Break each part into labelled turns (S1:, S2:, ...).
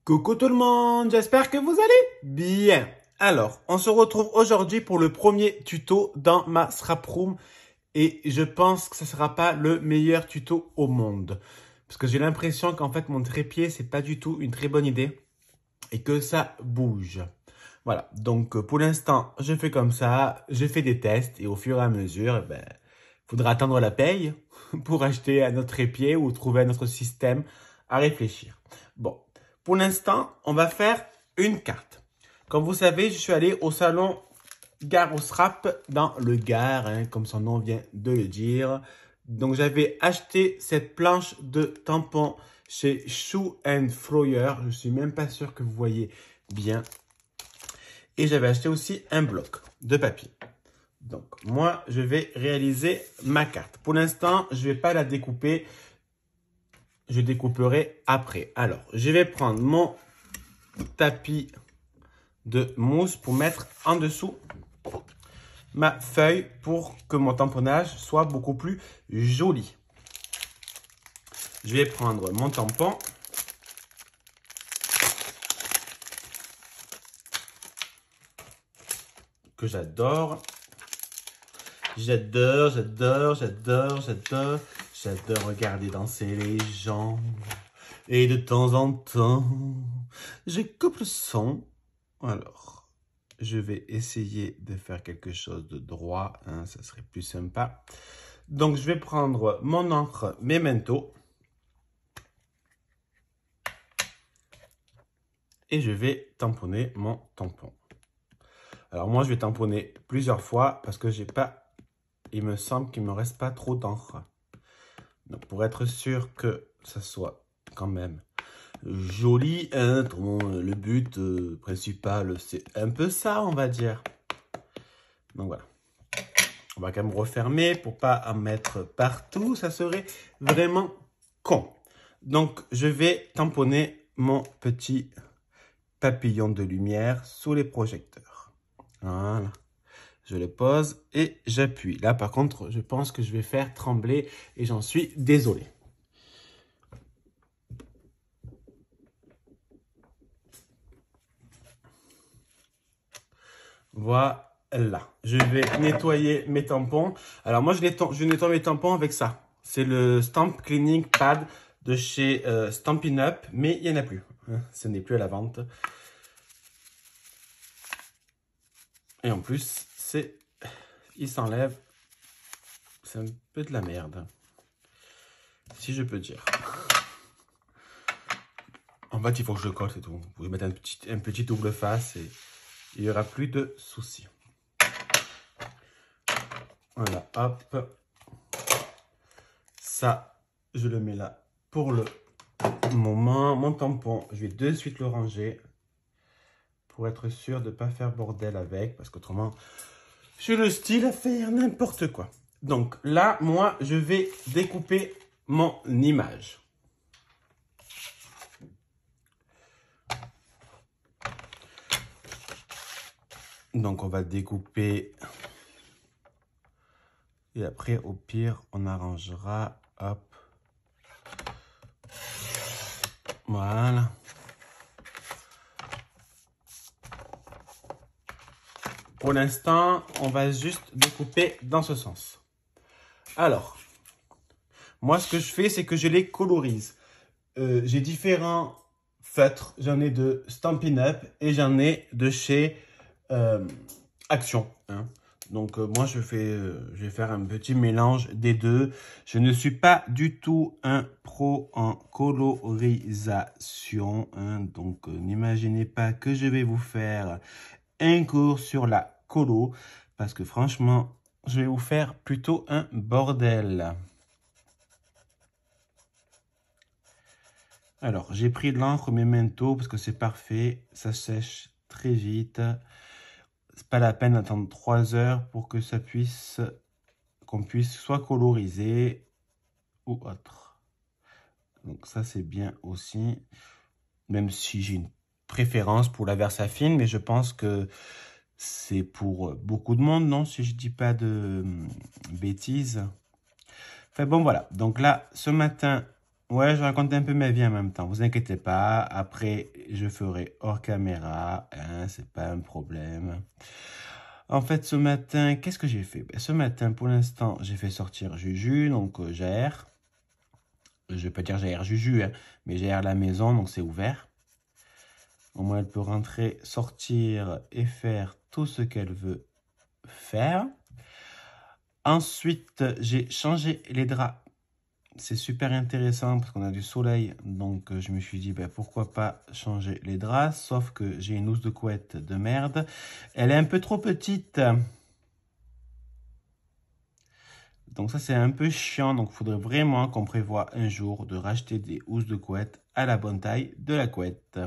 S1: Coucou tout le monde, j'espère que vous allez bien. Alors, on se retrouve aujourd'hui pour le premier tuto dans ma Scrap Room et je pense que ce ne sera pas le meilleur tuto au monde. Parce que j'ai l'impression qu'en fait mon trépied, c'est pas du tout une très bonne idée et que ça bouge. Voilà, donc pour l'instant, je fais comme ça, je fais des tests et au fur et à mesure, faudra attendre la paye pour acheter un autre trépied ou trouver un autre système à réfléchir. Bon. Pour l'instant, on va faire une carte. Comme vous savez, je suis allé au salon Gare au Scrap dans le Gard, comme son nom vient de le dire. Donc, j'avais acheté cette planche de tampons chez Shoe and Froyer. Je suis même pas sûr que vous voyez bien. Et j'avais acheté aussi un bloc de papier. Donc, moi, je vais réaliser ma carte. Pour l'instant, je ne vais pas la découper. Je découperai après. Alors, je vais prendre mon tapis de mousse pour mettre en dessous ma feuille pour que mon tamponnage soit beaucoup plus joli. Je vais prendre mon tampon. Que j'adore. J'adore regarder danser les gens. Et de temps en temps, je coupe le son. Alors, je vais essayer de faire quelque chose de droit. Ça serait plus sympa. Donc, je vais prendre mon encre Memento. Et je vais tamponner mon tampon. Alors, moi, je vais tamponner plusieurs fois parce que j'ai pas... Il me semble qu'il ne me reste pas trop d'encre. Donc, pour être sûr que ça soit quand même joli, le but principal, c'est un peu ça, on va dire. Donc, voilà. On va quand même refermer pour pas en mettre partout. Ça serait vraiment con. Donc, je vais tamponner mon petit papillon de lumière sous les projecteurs. Voilà. Je le pose et j'appuie. Là, par contre, je pense que je vais faire trembler et j'en suis désolé. Voilà. Je vais nettoyer mes tampons. Alors, moi, je nettoie mes tampons avec ça. C'est le Stamp Cleaning Pad de chez Stampin' Up, mais il n'y en a plus. Ce n'est plus à la vente. Et en plus, il s'enlève. C'est un peu de la merde, si je peux dire. En fait, il faut que je le colle, c'est tout. Vous pouvez mettre un petit double face et il n'y aura plus de soucis. Voilà, hop. Ça, je le mets là pour le moment. Mon tampon, je vais de suite le ranger pour être sûr de ne pas faire bordel avec, parce qu'autrement, j'ai le style à faire n'importe quoi. Donc là, moi, je vais découper mon image. Donc, on va découper. Et après, au pire, on arrangera. Hop. Voilà. Pour l'instant, on va juste découper dans ce sens. Alors, moi, ce que je fais, c'est que je les colorise. J'ai différents feutres. J'en ai de Stampin' Up et j'en ai de chez Action. Donc, moi, je vais faire un petit mélange des deux. Je ne suis pas du tout un pro en colorisation. Donc, n'imaginez pas que je vais vous faire un cours sur la colo. Parce que franchement, je vais vous faire plutôt un bordel. Alors, j'ai pris de l'encre Memento parce que c'est parfait. Ça sèche très vite. C'est pas la peine d'attendre 3 heures pour que ça puisse, qu'on puisse soit coloriser ou autre. Donc ça c'est bien aussi, même si j'ai une préférence pour la Versafine, mais je pense que c'est pour beaucoup de monde, non? Si je dis pas de bêtises. Enfin bon voilà, donc là ce matin Ouais, je raconte un peu ma vie en même temps. Vous inquiétez pas. Après, je ferai hors caméra. Hein, c'est pas un problème. En fait, ce matin, qu'est-ce que j'ai fait? Ben, ce matin, pour l'instant, j'ai fait sortir Juju, donc j'aère. Je vais pas dire j'aère Juju, hein, mais j'aère la maison, donc c'est ouvert. Au moins, elle peut rentrer, sortir et faire tout ce qu'elle veut faire. Ensuite, j'ai changé les draps. C'est super intéressant parce qu'on a du soleil. Donc, je me suis dit, ben, pourquoi pas changer les draps. Sauf que j'ai une housse de couette de merde. Elle est un peu trop petite. Donc ça, c'est un peu chiant. Donc, il faudrait vraiment qu'on prévoie un jour de racheter des housses de couette à la bonne taille de la couette.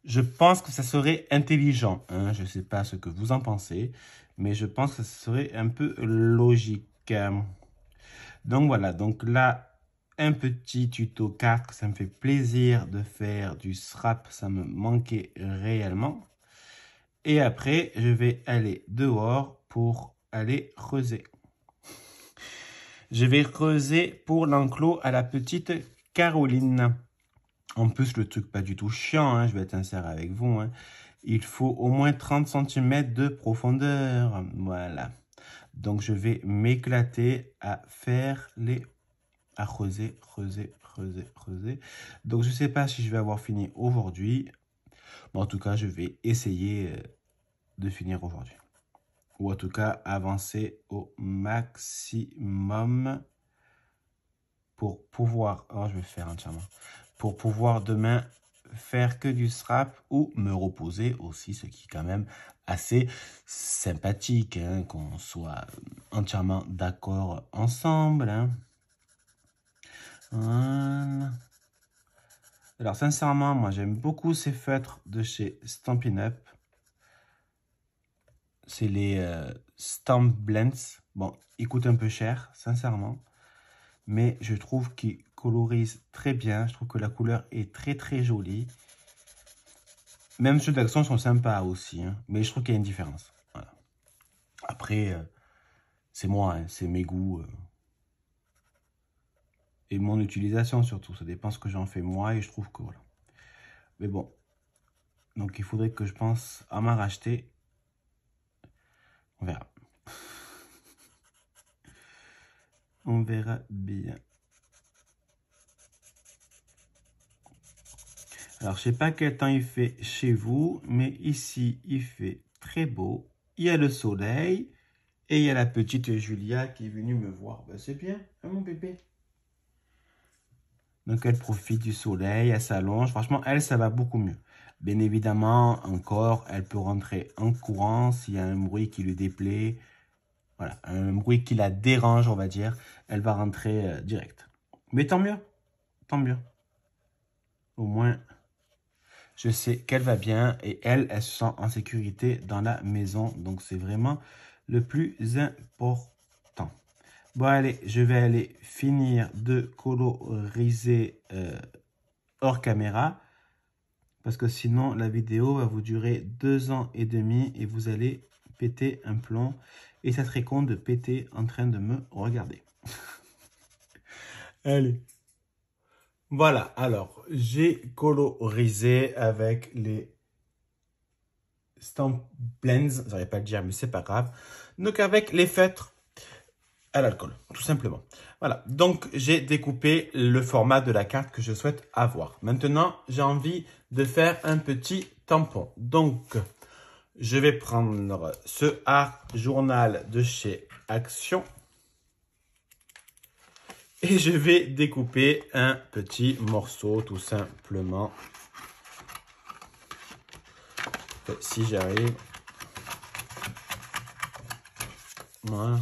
S1: Je pense que ça serait intelligent. Hein. Je ne sais pas ce que vous en pensez, mais je pense que ça serait un peu logique. Donc voilà, donc là, un petit tuto 4. Ça me fait plaisir de faire du strap. Ça me manquait réellement. Et après, je vais aller dehors pour aller creuser. Je vais creuser pour l'enclos à la petite Caroline. En plus, le truc pas du tout chiant, hein, je vais être sincère avec vous. Hein. Il faut au moins 30 cm de profondeur. Voilà. Donc, je vais m'éclater à faire les... à creuser, creuser, creuser, creuser. Donc, je ne sais pas si je vais avoir fini aujourd'hui. Mais en tout cas, je vais essayer de finir aujourd'hui. Ou en tout cas, avancer au maximum pour pouvoir... Oh, je vais faire entièrement. Pour pouvoir demain faire que du strap ou me reposer aussi, ce qui est quand même assez sympathique, hein, qu'on soit entièrement d'accord ensemble. Hein. Voilà. Alors sincèrement, moi j'aime beaucoup ces feutres de chez Stampin' Up. C'est les Stamp Blends. Bon, ils coûtent un peu cher, sincèrement. Mais je trouve qu'ils colorisent très bien. Je trouve que la couleur est très très jolie. Même ceux d'action sont sympas aussi, hein, mais je trouve qu'il y a une différence. Voilà. Après, c'est moi, hein, c'est mes goûts et mon utilisation surtout. Ça dépend ce que j'en fais moi et je trouve que voilà. Mais bon, donc il faudrait que je pense à m'en racheter. On verra. On verra bien. Alors, je sais pas quel temps il fait chez vous, mais ici, il fait très beau. Il y a le soleil et il y a la petite Julia qui est venue me voir. Ben, c'est bien, hein, mon bébé. Donc, elle profite du soleil, elle s'allonge. Franchement, elle, ça va beaucoup mieux. Bien évidemment, encore, elle peut rentrer en courant s'il y a un bruit qui lui déplaît. Voilà, un bruit qui la dérange, on va dire. Elle va rentrer direct. Mais tant mieux, tant mieux. Au moins... je sais qu'elle va bien et elle se sent en sécurité dans la maison. Donc, c'est vraiment le plus important. Bon, allez, je vais aller finir de coloriser hors caméra. Parce que sinon, la vidéo va vous durer 2 ans et demi et vous allez péter un plomb. Et ça serait con de péter en train de me regarder. Allez. Voilà, alors, j'ai colorisé avec les Stamp Blends, j'arrive pas à le dire, mais c'est pas grave. Donc, avec les feutres à l'alcool, tout simplement. Voilà, donc j'ai découpé le format de la carte que je souhaite avoir. Maintenant, j'ai envie de faire un petit tampon. Donc, je vais prendre ce art journal de chez Action. Et je vais découper un petit morceau, tout simplement. Si j'arrive. Voilà.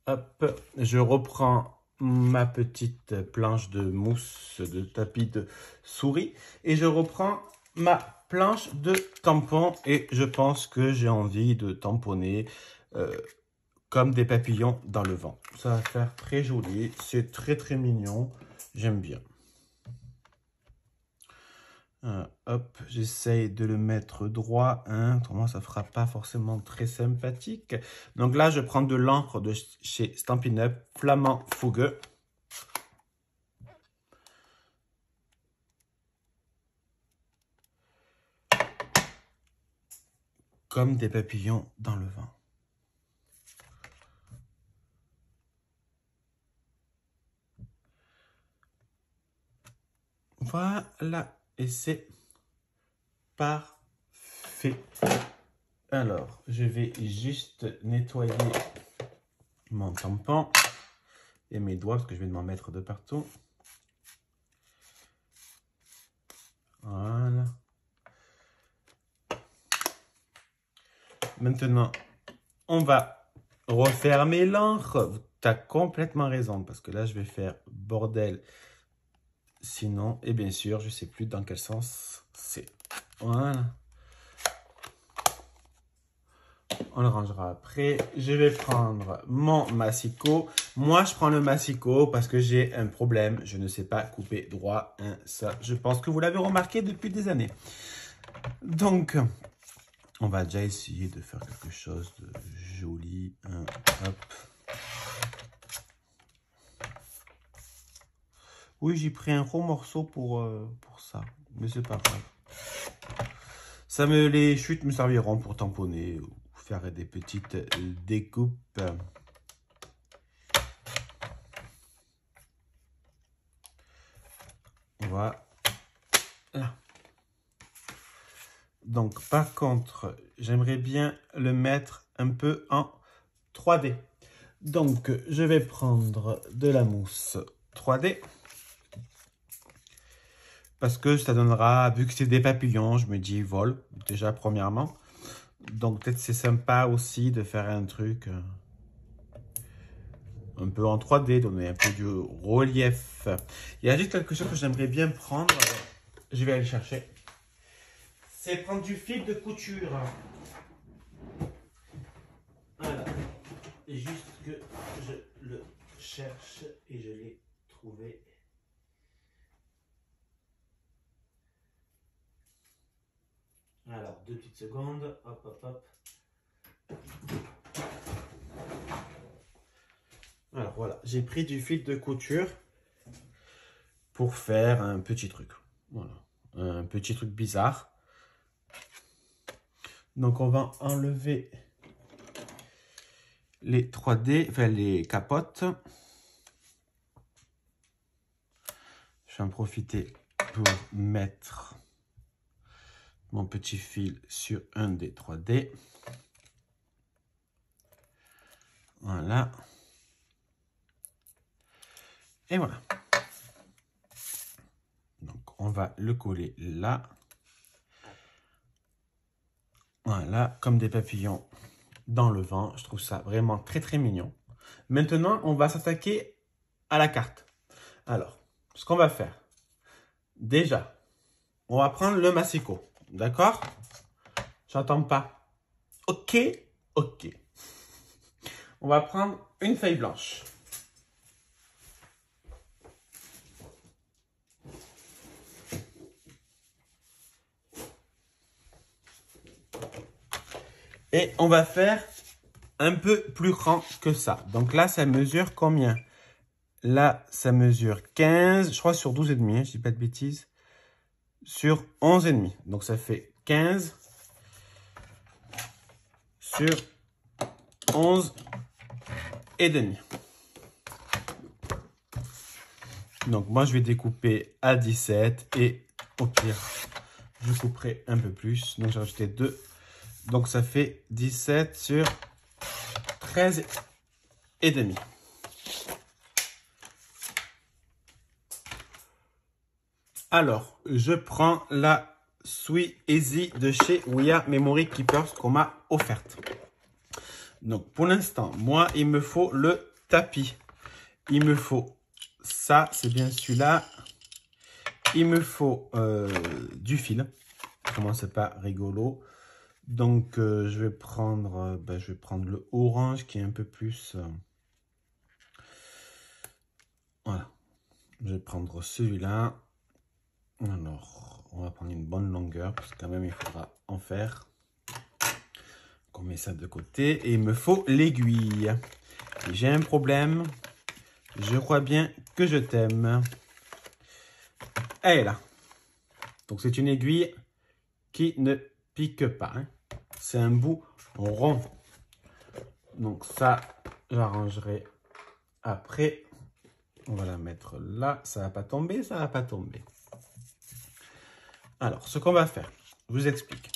S1: Hop, je reprends ma petite planche de mousse de tapis de souris. Et je reprends ma planche de tampon. Et je pense que j'ai envie de tamponner comme des papillons dans le vent. Ça va faire très joli. C'est très très mignon. J'aime bien. Hop, j'essaye de le mettre droit, hein, autrement ça fera pas forcément très sympathique. Donc là, je prends de l'encre de chez Stampin' Up, Flamand Fougueux. comme des papillons dans le vent. Voilà, et c'est parfait. Alors, je vais juste nettoyer mon tampon et mes doigts parce que je vais m'en mettre de partout. Voilà. Maintenant, on va refermer l'encre. Tu as complètement raison parce que là, je vais faire bordel. Sinon, et bien sûr, je ne sais plus dans quel sens c'est. Voilà. On le rangera après. Je vais prendre mon massicot. Moi, je prends le massicot parce que j'ai un problème. Je ne sais pas couper droit. Hein, ça, je pense que vous l'avez remarqué depuis des années. Donc, on va déjà essayer de faire quelque chose de joli. Hein, hop. Oui, j'ai pris un gros morceau pour ça. Mais c'est pas grave. Les chutes me serviront pour tamponner ou faire des petites découpes. Voilà. Donc, par contre, j'aimerais bien le mettre un peu en 3D. Donc, je vais prendre de la mousse 3D. Parce que ça donnera, vu que c'est des papillons, je me dis, ils volent, déjà, premièrement. Donc, peut-être c'est sympa aussi de faire un truc un peu en 3D, donner un peu du relief. Il y a juste quelque chose que j'aimerais bien prendre. Je vais aller chercher. C'est prendre du fil de couture. Voilà. Juste que je le cherche et je l'ai trouvé. Alors, 2 petites secondes. Hop, hop, hop. Alors, voilà. J'ai pris du fil de couture pour faire un petit truc. Voilà. Un petit truc bizarre. Donc, on va enlever les 3D, enfin les capotes. Je vais en profiter pour mettre mon petit fil sur un des 3D. Voilà. Et voilà. Donc, on va le coller là. Voilà, comme des papillons dans le vent. Je trouve ça vraiment très, très mignon. Maintenant, on va s'attaquer à la carte. Alors, ce qu'on va faire, déjà, on va prendre le massicot. D'accord? J'entends pas. Ok, ok. On va prendre une feuille blanche. Et on va faire un peu plus grand que ça. Donc là, ça mesure combien? Là, ça mesure 15, je crois sur 12,5, je dis pas de bêtises. Sur 11,5. Donc ça fait 15 sur 11,5. Donc moi, je vais découper à 17 et au pire, je couperai un peu plus. Donc j'ai rajouté 2. Donc ça fait 17 sur 13,5. Alors, je prends la Sweet Easy de chez We Are Memory Keepers qu'on m'a offerte. Donc, pour l'instant, moi, il me faut le tapis. Il me faut ça, c'est bien celui-là. Il me faut du fil. Comment c'est pas rigolo. Donc, je vais prendre le orange qui est un peu plus... voilà. Je vais prendre celui-là. Alors, on va prendre une bonne longueur, parce que quand même, il faudra en faire. Donc, on met ça de côté. Et il me faut l'aiguille. J'ai un problème. Je crois bien que je t'aime. Elle est là. Donc, c'est une aiguille qui ne pique pas. Hein. c'est un bout rond. Donc ça, j'arrangerai après. On va la mettre là. Ça va pas tomber, ça va pas tomber. Alors, ce qu'on va faire, je vous explique.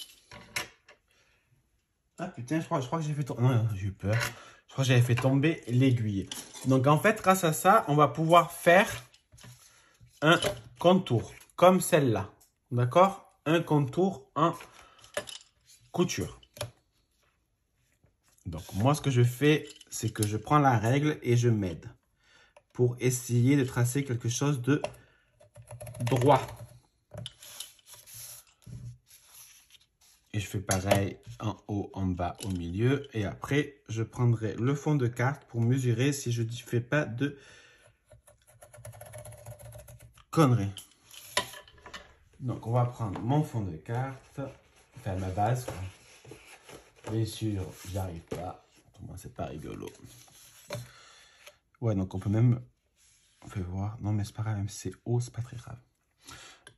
S1: Ah putain, je crois que j'ai fait tomber. Non, j'ai eu peur. Je crois que j'avais fait tomber l'aiguille. Donc en fait, grâce à ça, on va pouvoir faire un contour comme celle-là. D'accord? Un contour en couture. Donc moi, ce que je fais, c'est que je prends la règle et je m'aide pour essayer de tracer quelque chose de droit. Et je fais pareil en haut, en bas, au milieu. Et après, je prendrai le fond de carte pour mesurer si je ne fais pas de conneries. Donc, on va prendre mon fond de carte. Enfin, ma base, quoi. Bien sûr, j'y arrive pas. Pour moi, c'est pas rigolo. Ouais, donc on peut même... On peut voir. Non, mais c'est pas grave, même si c'est haut, c'est pas très grave.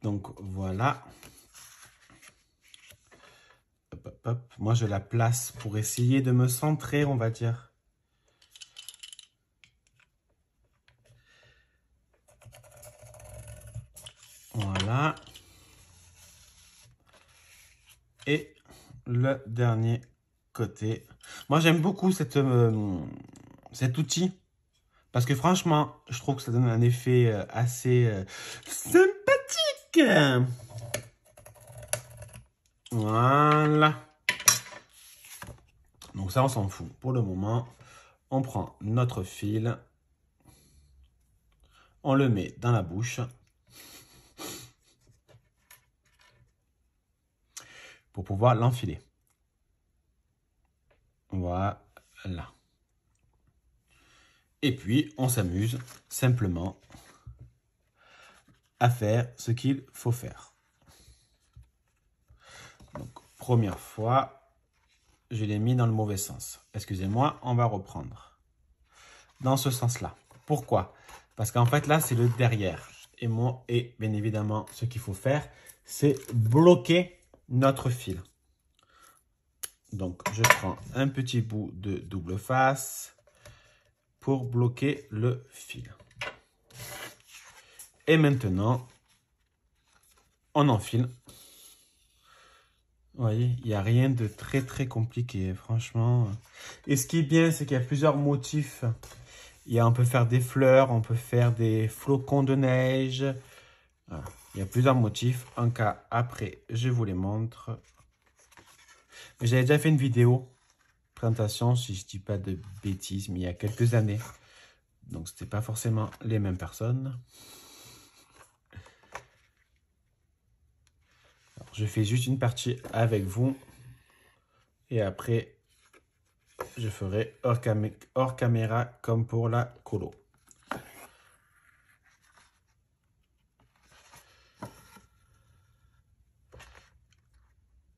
S1: Donc, voilà. Hop, hop, hop. Moi, je la place pour essayer de me centrer, on va dire. Voilà. Et le dernier côté. Moi, j'aime beaucoup cet outil. Parce que franchement, je trouve que ça donne un effet assez sympathique. Voilà. Donc ça, on s'en fout. Pour le moment, on prend notre fil. On le met dans la bouche. Pour pouvoir l'enfiler. Voilà. Et puis, on s'amuse simplement à faire ce qu'il faut faire. Donc, première fois, je l'ai mis dans le mauvais sens. Excusez-moi, on va reprendre. Dans ce sens-là. Pourquoi? Parce qu'en fait, là, c'est le derrière. Et bien évidemment, ce qu'il faut faire, c'est bloquer notre fil. Donc, je prends un petit bout de double face pour bloquer le fil. Et maintenant, on enfile. Vous voyez, il n'y a rien de très compliqué, franchement. Et ce qui est bien, c'est qu'il y a plusieurs motifs. On peut faire des fleurs, on peut faire des flocons de neige. Voilà. Il y a plusieurs motifs. En cas, après, je vous les montre. J'avais déjà fait une vidéo présentation, si je ne dis pas de bêtises, mais il y a quelques années. Donc, ce n'était pas forcément les mêmes personnes. Alors, je fais juste une partie avec vous. Et après, je ferai hors caméra comme pour la colo.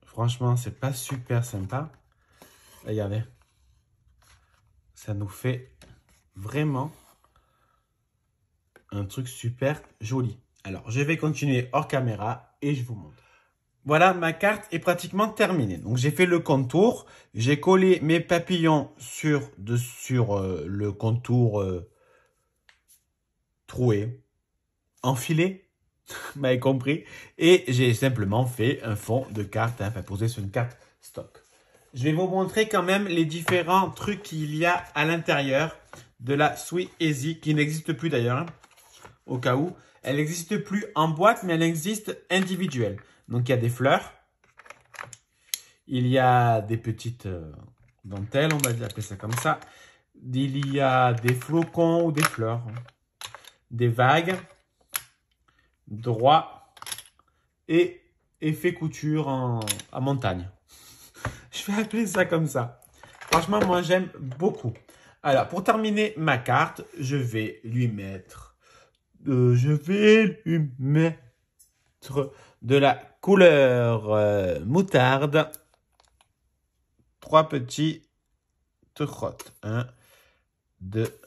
S1: Franchement, c'est pas super sympa. Regardez. Ça nous fait vraiment un truc super joli. Alors, je vais continuer hors caméra et je vous montre. Voilà, ma carte est pratiquement terminée. Donc, j'ai fait le contour. J'ai collé mes papillons sur le contour troué, enfilé, vous m'avez compris. Et j'ai simplement fait un fond de carte, enfin, posé sur une carte stock. Je vais vous montrer quand même les différents trucs qu'il y a à l'intérieur de la Sweet Easy, qui n'existe plus d'ailleurs, hein, au cas où. Elle n'existe plus en boîte, mais elle existe individuelle. Donc, il y a des fleurs. Il y a des petites dentelles, on va dire, appeler ça comme ça. Il y a des flocons ou des fleurs. Des vagues. Droit. Et effet couture en montagne. Je vais appeler ça comme ça. Franchement, moi, j'aime beaucoup. Alors, pour terminer ma carte, je vais lui mettre de la couleur moutarde. 3 petits crottes. 1, 2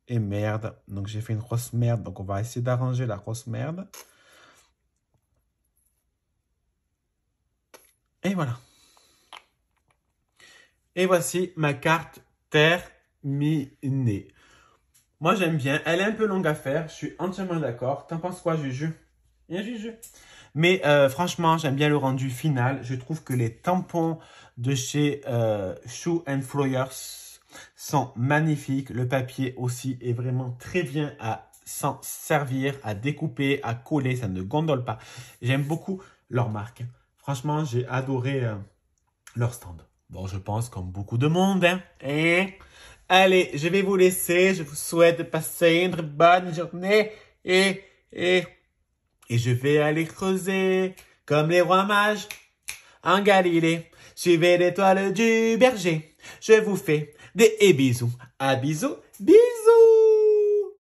S1: et merde. Donc, j'ai fait une grosse merde. Donc, on va essayer d'arranger la grosse merde. Et voilà. Et voici ma carte terminée. Moi, j'aime bien. Elle est un peu longue à faire. Je suis entièrement d'accord. T'en penses quoi, Juju? Bien, Juju. Mais franchement, j'aime bien le rendu final. Je trouve que les tampons de chez Shoe Flowers sont magnifiques. Le papier aussi est vraiment très bien à s'en servir, à découper, à coller. Ça ne gondole pas. J'aime beaucoup leur marque. Franchement, j'ai adoré leur stand. Bon, je pense comme beaucoup de monde. Hein. Allez, je vais vous laisser. Je vous souhaite de passer une très bonne journée. Et je vais aller creuser comme les rois mages en Galilée. Suivez l'étoile du berger. Je vous fais des bisous. À bisous, bisous.